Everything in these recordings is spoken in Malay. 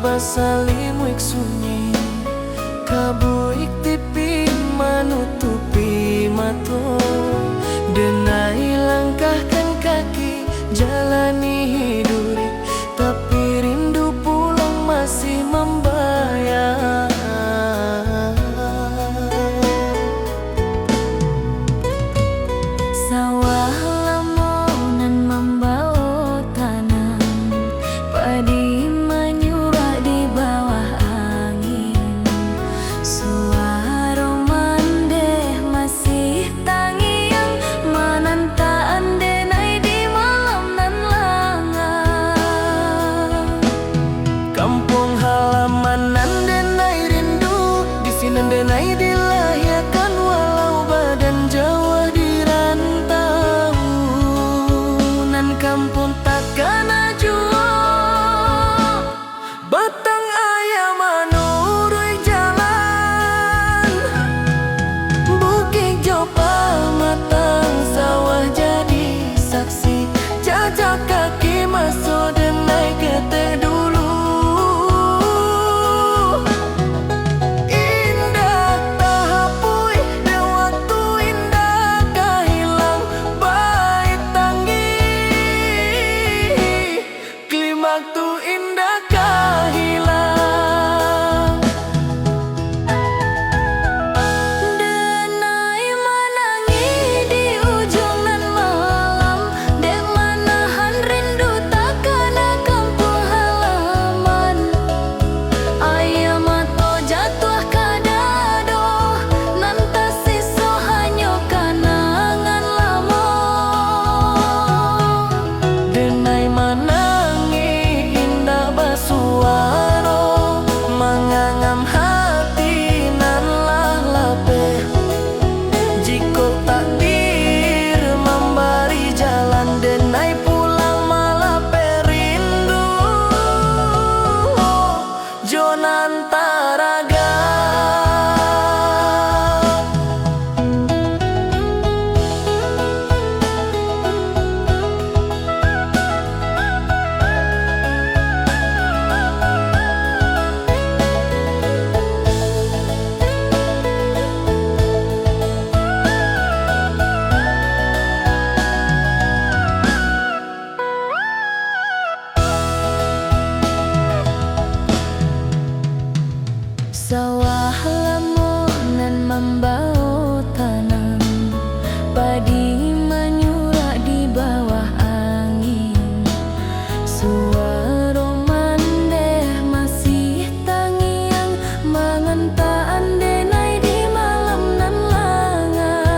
basalimuik sunyi kabuik tipi menutupi mato denai langkahkan kaki jalani hidup tapi rindu pulang masih membayang sawah lamunan membau tanam padi menyurak di bawah angin suara mandeh masih tangiang menantaan denai di malam nan langang kampung halaman nan denai rindu di sini denai dilahirkan walau badan jauh di rantau nan kampung takkan ajua batang ayam menurui jalan bukit jopa matang sawah jadi saksi jajak kaki masuk denai ketek dulu indah tahapui dan waktu indah kehilang baik tangi klimak tu indah kehilang denai menangi di ujung nan malam dek manahan rindu takkan kampung halaman ayam atau jatuh kadado nan tasiso hanya kenangan lama denai menangi indah basuaro mengangam hati nan lape jika takdir memberi jalan denai pulang malah perindu jonan taraga sawah lamunan membau tanam padi menyurak di bawah angin suara mandeh masih tangiang mengentaan denai di malam nan langang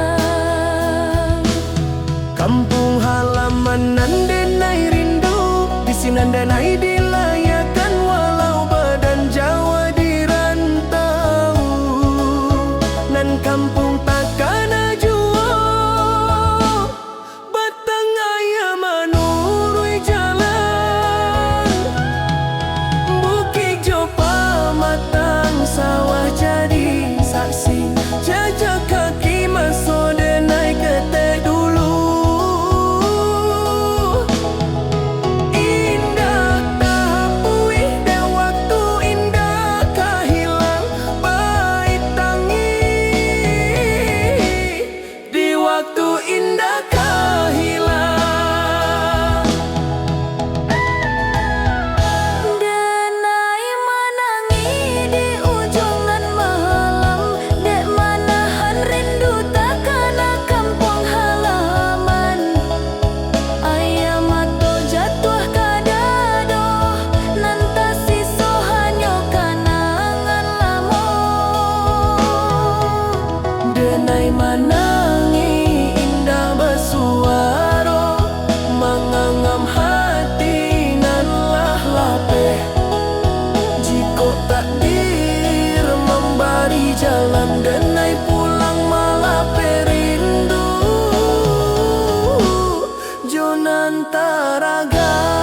kampung halaman nan denai rindu di sini denai dilayakan walau badan Jawa di rantau nan kampung takkan ajua batang ayam menurui jalan bukit jopa matang sawah jadi saksi jajak kaki masuk denai ketek dulu indah tahapui dan waktu indah kehilang baik tangi di waktu indah kehilang denai menangi di ujung nan malam dek manahan rindu takkan kampung halaman ayam atau jatuh kadado nan tasiso hanya kenangan lama denai menangi indah bersuara mengangam hati nan lape jika takdir memberi jalan denai pulang malah perindu jonan taraga